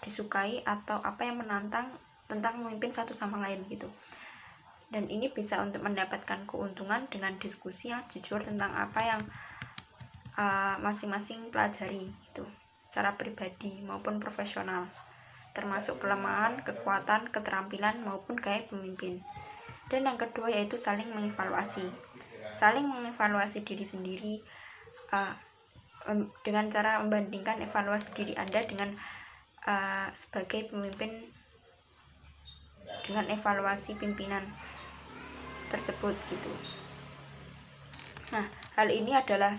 Speaker 6: disukai atau apa yang menantang tentang memimpin satu sama lain gitu. Dan ini bisa untuk mendapatkan keuntungan dengan diskusi yang jujur tentang apa yang masing-masing pelajari gitu, secara pribadi maupun profesional, termasuk kelemahan, kekuatan, keterampilan maupun gaya pemimpin. Dan yang kedua yaitu saling mengevaluasi diri sendiri dengan cara membandingkan evaluasi diri Anda dengan sebagai pemimpin dengan evaluasi pimpinan tersebut gitu. Nah, hal ini adalah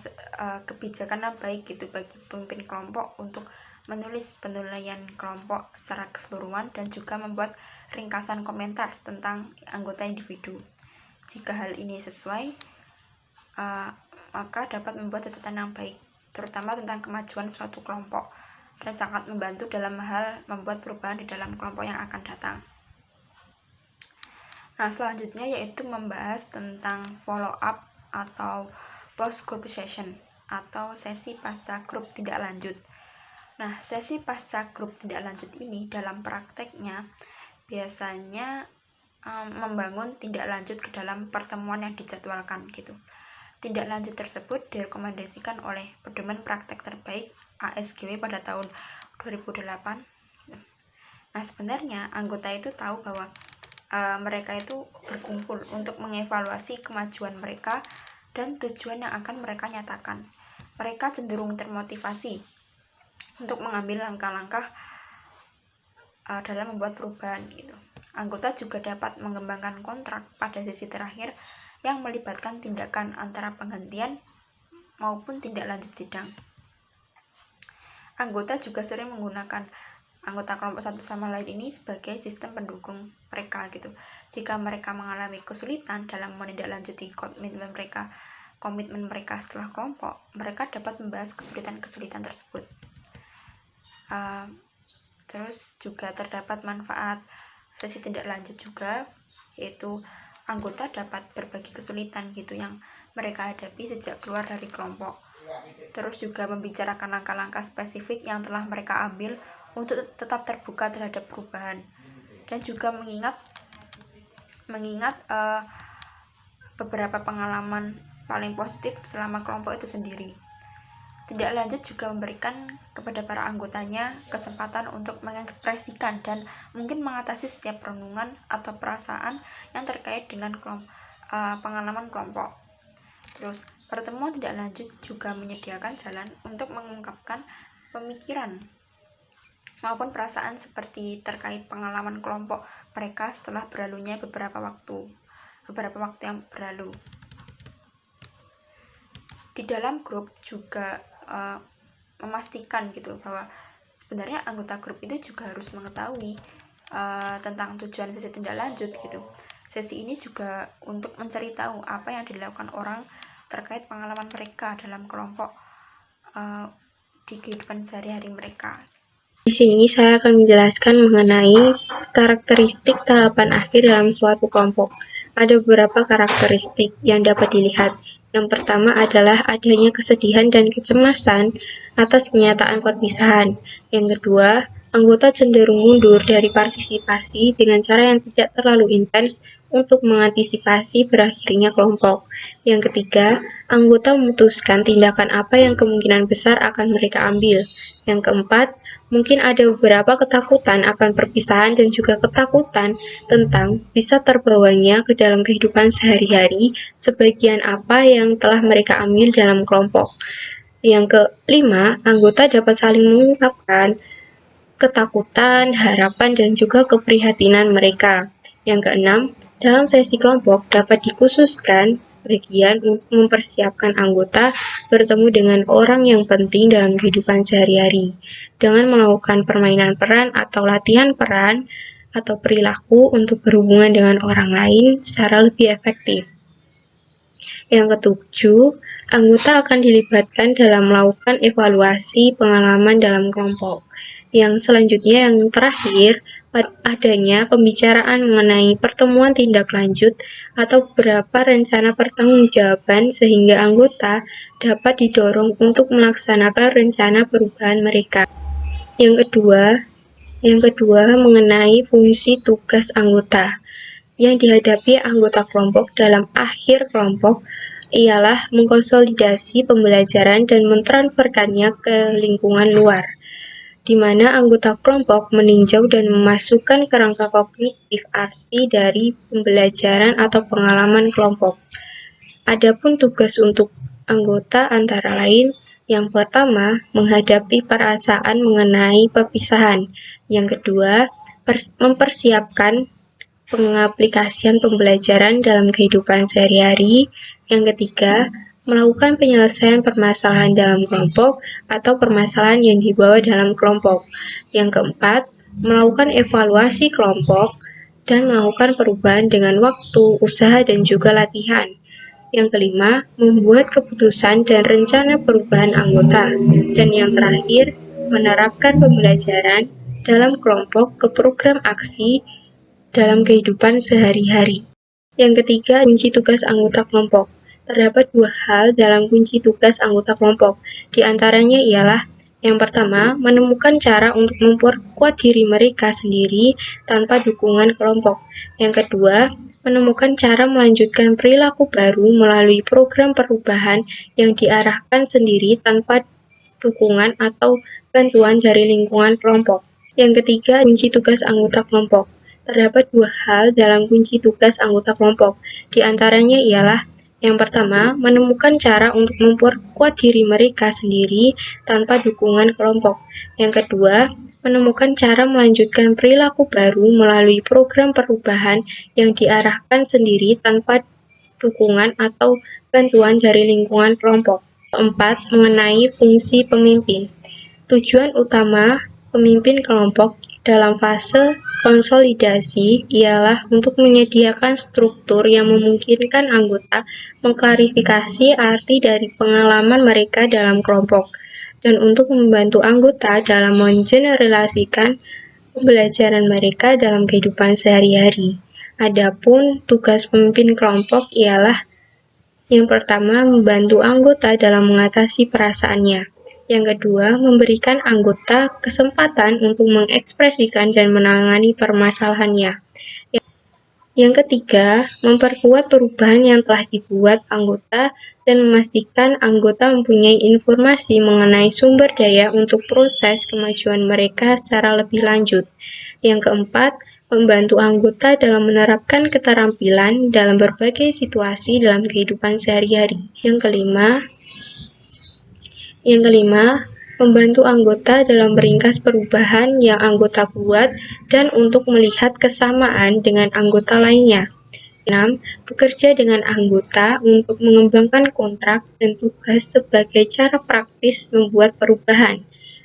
Speaker 6: kebijakan yang baik gitu bagi pemimpin kelompok untuk menulis penilaian kelompok secara keseluruhan dan juga membuat ringkasan komentar tentang anggota individu. Jika hal ini sesuai, maka dapat membuat catatan yang baik, terutama tentang kemajuan suatu kelompok, dan sangat membantu dalam hal membuat perubahan di dalam kelompok yang akan datang. Nah, selanjutnya yaitu membahas tentang follow up atau post group session atau sesi pasca grup tidak lanjut. Nah, sesi pasca grup tidak lanjut ini dalam prakteknya biasanya membangun tindak lanjut ke dalam pertemuan yang dijadwalkan gitu. Tindak lanjut tersebut direkomendasikan oleh pedoman praktek terbaik ASGW pada tahun 2008. Nah, sebenarnya anggota itu tahu bahwa mereka itu berkumpul untuk mengevaluasi kemajuan mereka dan tujuan yang akan mereka nyatakan. Mereka cenderung termotivasi untuk mengambil langkah-langkah dalam membuat perubahan gitu. Anggota juga dapat mengembangkan kontrak pada sesi terakhir yang melibatkan tindakan antara penghentian maupun tindak lanjut sidang. Anggota juga sering menggunakan anggota kelompok satu sama lain ini sebagai sistem pendukung mereka gitu. Jika mereka mengalami kesulitan dalam menindaklanjuti komitmen mereka setelah kelompok, mereka dapat membahas kesulitan-kesulitan tersebut. Terus juga terdapat manfaat sesi tindak lanjut juga, yaitu anggota dapat berbagi kesulitan gitu yang mereka hadapi sejak keluar dari kelompok. Terus juga membicarakan langkah-langkah spesifik yang telah mereka ambil untuk tetap terbuka terhadap perubahan, dan juga mengingat beberapa pengalaman paling positif selama kelompok itu sendiri. Tindak lanjut juga memberikan kepada para anggotanya kesempatan untuk mengekspresikan dan mungkin mengatasi setiap renungan atau perasaan yang terkait dengan pengalaman kelompok. Terus, pertemuan tindak lanjut juga menyediakan jalan untuk mengungkapkan pemikiran maupun perasaan seperti terkait pengalaman kelompok mereka setelah berlalunya beberapa waktu yang berlalu. Di dalam grup juga memastikan gitu bahwa sebenarnya anggota grup itu juga harus mengetahui tentang tujuan sesi tindak lanjut gitu. Sesi ini juga untuk mencari tahu apa yang dilakukan orang terkait pengalaman mereka dalam kelompok di kehidupan sehari-hari mereka.
Speaker 7: Di sini saya akan menjelaskan mengenai karakteristik tahapan akhir dalam suatu kelompok. Ada beberapa karakteristik yang dapat dilihat. Yang pertama adalah adanya kesedihan dan kecemasan atas kenyataan perpisahan. Yang kedua, anggota cenderung mundur dari partisipasi dengan cara yang tidak terlalu intens untuk mengantisipasi berakhirnya kelompok. Yang ketiga, anggota memutuskan tindakan apa yang kemungkinan besar akan mereka ambil. Yang keempat, Mungkin ada beberapa ketakutan akan perpisahan dan juga ketakutan tentang bisa terbawanya ke dalam kehidupan sehari-hari sebagian apa yang telah mereka ambil dalam kelompok. Yang kelima, anggota dapat saling mengungkapkan ketakutan, harapan, dan juga keprihatinan mereka. Yang keenam, dalam sesi kelompok dapat dikhususkan sebagian untuk mempersiapkan anggota bertemu dengan orang yang penting dalam kehidupan sehari-hari, dengan melakukan permainan peran atau latihan peran atau perilaku untuk berhubungan dengan orang lain secara lebih efektif. Yang ketujuh, anggota akan dilibatkan dalam melakukan evaluasi pengalaman dalam kelompok. Yang selanjutnya, yang terakhir, adanya pembicaraan mengenai pertemuan tindak lanjut atau beberapa rencana pertanggungjawaban sehingga anggota dapat didorong untuk melaksanakan rencana perubahan mereka. Yang kedua mengenai fungsi tugas anggota. Yang dihadapi anggota kelompok dalam akhir kelompok ialah mengkonsolidasi pembelajaran dan mentransferkannya ke lingkungan luar, di mana anggota kelompok meninjau dan memasukkan kerangka kognitif arti dari pembelajaran atau pengalaman kelompok. Adapun tugas untuk anggota antara lain, yang pertama, menghadapi perasaan mengenai perpisahan. Yang kedua, mempersiapkan pengaplikasian pembelajaran dalam kehidupan sehari-hari. Yang ketiga, melakukan penyelesaian permasalahan dalam kelompok atau permasalahan yang dibawa dalam kelompok. Yang keempat, melakukan evaluasi kelompok dan melakukan perubahan dengan waktu, usaha, dan juga latihan. Yang kelima, membuat keputusan dan rencana perubahan anggota. Dan yang terakhir, menerapkan pembelajaran dalam kelompok ke program aksi dalam kehidupan sehari-hari. Yang ketiga, kunci tugas anggota kelompok. Terdapat dua hal dalam kunci tugas anggota kelompok. Di antaranya ialah yang pertama, menemukan cara untuk memperkuat diri mereka sendiri tanpa dukungan kelompok. Yang kedua, menemukan cara melanjutkan perilaku baru melalui program perubahan yang diarahkan sendiri tanpa dukungan atau bantuan dari lingkungan kelompok. Yang ketiga, kunci tugas anggota kelompok. Terdapat dua hal dalam kunci tugas anggota kelompok. Di antaranya ialah yang pertama, menemukan cara untuk memperkuat diri mereka sendiri tanpa dukungan kelompok. Yang kedua, menemukan cara melanjutkan perilaku baru melalui program perubahan yang diarahkan sendiri tanpa dukungan atau bantuan dari lingkungan kelompok. Keempat, mengenai fungsi pemimpin. Tujuan utama pemimpin kelompok dalam fase konsolidasi ialah untuk menyediakan struktur yang memungkinkan anggota mengklarifikasi arti dari pengalaman mereka dalam kelompok, dan untuk membantu anggota dalam mengeneralisasikan pembelajaran mereka dalam kehidupan sehari-hari. Adapun tugas pemimpin kelompok ialah yang pertama, membantu anggota dalam mengatasi perasaannya. Yang kedua, memberikan anggota kesempatan untuk mengekspresikan dan menangani permasalahannya. Yang ketiga, memperkuat perubahan yang telah dibuat anggota dan memastikan anggota mempunyai informasi mengenai sumber daya untuk proses kemajuan mereka secara lebih lanjut. Yang keempat, membantu anggota dalam menerapkan keterampilan dalam berbagai situasi dalam kehidupan sehari-hari. Yang kelima, membantu anggota dalam meringkas perubahan yang anggota buat dan untuk melihat kesamaan dengan anggota lainnya. 6. Bekerja dengan anggota untuk mengembangkan kontrak dan tugas sebagai cara praktis membuat perubahan.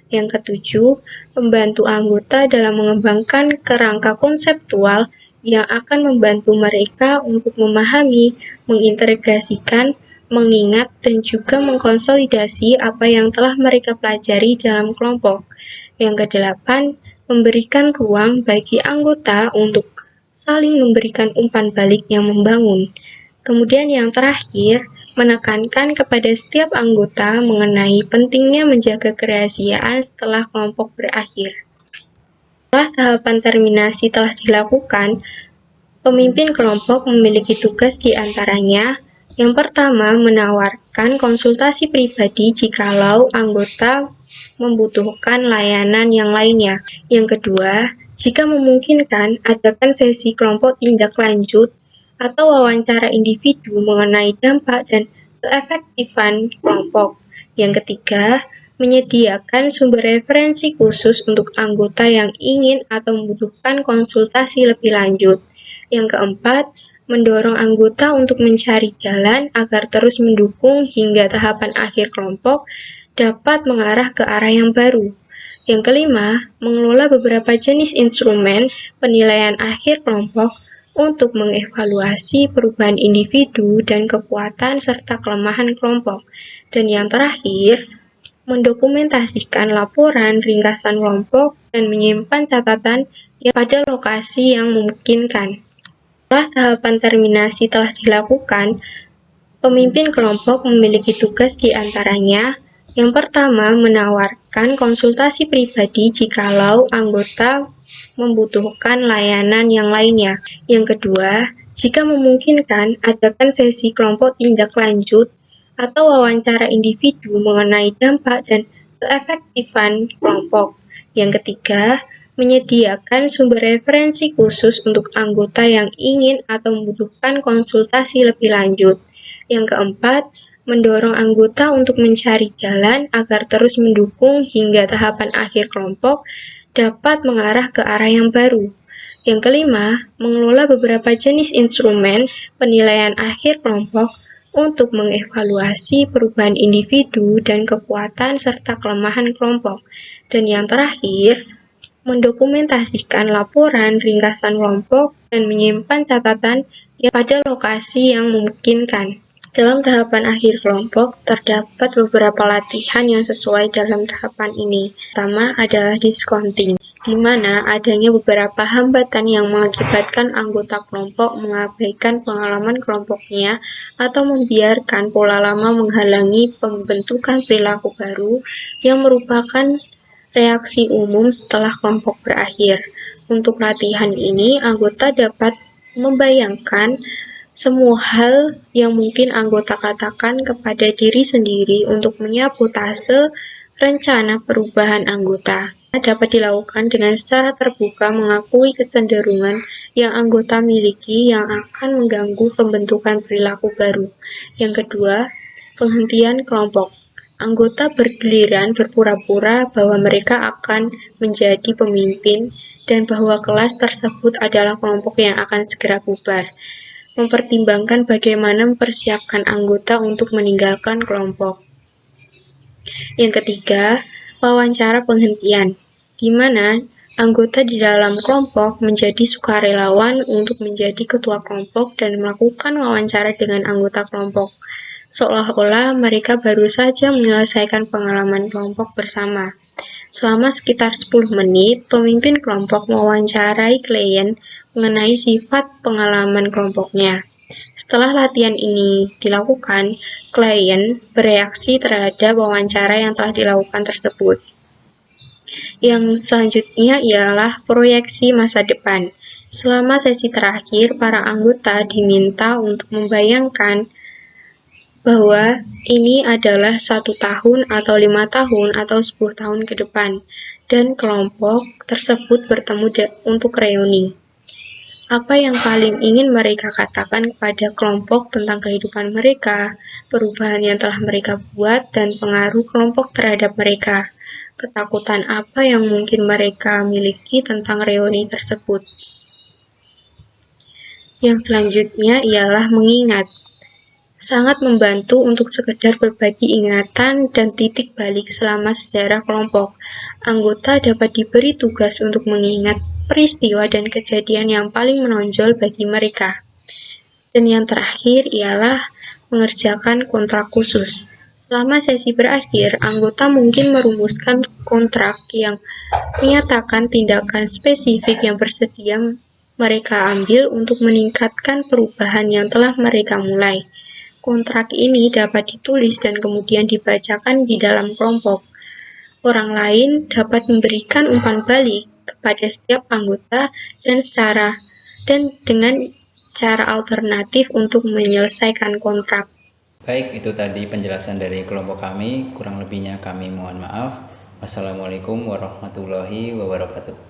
Speaker 7: Yang ketujuh, membantu anggota dalam mengembangkan kerangka konseptual yang akan membantu mereka untuk memahami, mengintegrasikan, mengingat, dan juga mengkonsolidasi apa yang telah mereka pelajari dalam kelompok. Yang kedelapan, memberikan ruang bagi anggota untuk saling memberikan umpan balik yang membangun. Kemudian yang terakhir, menekankan kepada setiap anggota mengenai pentingnya menjaga kerahasiaan setelah kelompok berakhir. Setelah tahapan terminasi telah dilakukan, pemimpin kelompok memiliki tugas di antaranya. Yang pertama, menawarkan konsultasi pribadi jikalau anggota membutuhkan layanan yang lainnya. Yang kedua, jika memungkinkan, adakan sesi kelompok tindak lanjut atau wawancara individu mengenai dampak dan keefektifan kelompok. Yang ketiga, menyediakan sumber referensi khusus untuk anggota yang ingin atau membutuhkan konsultasi lebih lanjut. Yang keempat, mendorong anggota untuk mencari jalan agar terus mendukung hingga tahapan akhir kelompok dapat mengarah ke arah yang baru. Yang kelima, mengelola beberapa jenis instrumen penilaian akhir kelompok untuk mengevaluasi perubahan individu dan kekuatan serta kelemahan kelompok. Dan yang terakhir, mendokumentasikan laporan ringkasan kelompok dan menyimpan catatan yang pada lokasi yang memungkinkan. Setelah tahapan terminasi telah dilakukan, pemimpin kelompok memiliki tugas di antaranya. Yang pertama, menawarkan konsultasi pribadi jikalau anggota membutuhkan layanan yang lainnya. Yang kedua, jika memungkinkan, adakan sesi kelompok tindak lanjut atau wawancara individu mengenai dampak dan keefektifan kelompok. Yang ketiga, menyediakan sumber referensi khusus untuk anggota yang ingin atau membutuhkan konsultasi lebih lanjut. Yang keempat, mendorong anggota untuk mencari jalan agar terus mendukung hingga tahapan akhir kelompok dapat mengarah ke arah yang baru. Yang kelima, mengelola beberapa jenis instrumen penilaian akhir kelompok untuk mengevaluasi perubahan individu dan kekuatan serta kelemahan kelompok. Dan yang terakhir, mendokumentasikan laporan ringkasan kelompok dan menyimpan catatan yang pada lokasi yang memungkinkan. Dalam tahapan akhir kelompok, terdapat beberapa latihan yang sesuai dalam tahapan ini. Pertama adalah discounting, di mana adanya beberapa hambatan yang mengakibatkan anggota kelompok mengabaikan pengalaman kelompoknya atau membiarkan pola lama menghalangi pembentukan perilaku baru yang merupakan reaksi umum setelah kelompok berakhir. Untuk latihan ini, anggota dapat membayangkan semua hal yang mungkin anggota katakan kepada diri sendiri untuk menyabotase rencana perubahan anggota. Dapat dilakukan dengan secara terbuka mengakui kecenderungan yang anggota miliki yang akan mengganggu pembentukan perilaku baru. Yang kedua, penghentian kelompok. Anggota bergiliran berpura-pura bahwa mereka akan menjadi pemimpin dan bahwa kelas tersebut adalah kelompok yang akan segera bubar. Mempertimbangkan bagaimana mempersiapkan anggota untuk meninggalkan kelompok. Yang ketiga, wawancara penghentian, di mana anggota di dalam kelompok menjadi sukarelawan untuk menjadi ketua kelompok dan melakukan wawancara dengan anggota kelompok, seolah-olah mereka baru saja menyelesaikan pengalaman kelompok bersama. Selama sekitar 10 menit, pemimpin kelompok mewawancarai klien mengenai sifat pengalaman kelompoknya. Setelah latihan ini dilakukan, klien bereaksi terhadap wawancara yang telah dilakukan tersebut. Yang selanjutnya ialah proyeksi masa depan. Selama sesi terakhir, para anggota diminta untuk membayangkan bahwa ini adalah 1 tahun atau 5 tahun atau 10 tahun ke depan, dan kelompok tersebut bertemu untuk reuni. Apa yang paling ingin mereka katakan kepada kelompok tentang kehidupan mereka, perubahan yang telah mereka buat, dan pengaruh kelompok terhadap mereka. Ketakutan apa yang mungkin mereka miliki tentang reuni tersebut. Yang selanjutnya ialah mengingat. Sangat membantu untuk sekedar berbagi ingatan dan titik balik selama sejarah kelompok. Anggota dapat diberi tugas untuk mengingat peristiwa dan kejadian yang paling menonjol bagi mereka. Dan yang terakhir ialah mengerjakan kontrak khusus. Selama sesi berakhir, anggota mungkin merumuskan kontrak yang menyatakan tindakan spesifik yang bersedia mereka ambil untuk meningkatkan perubahan yang telah mereka mulai. Kontrak ini dapat ditulis dan kemudian dibacakan di dalam kelompok. Orang lain dapat memberikan umpan balik kepada setiap anggota dan dengan cara alternatif untuk menyelesaikan kontrak.
Speaker 1: Baik, itu tadi penjelasan dari kelompok kami. Kurang lebihnya kami mohon maaf. Wassalamualaikum warahmatullahi wabarakatuh.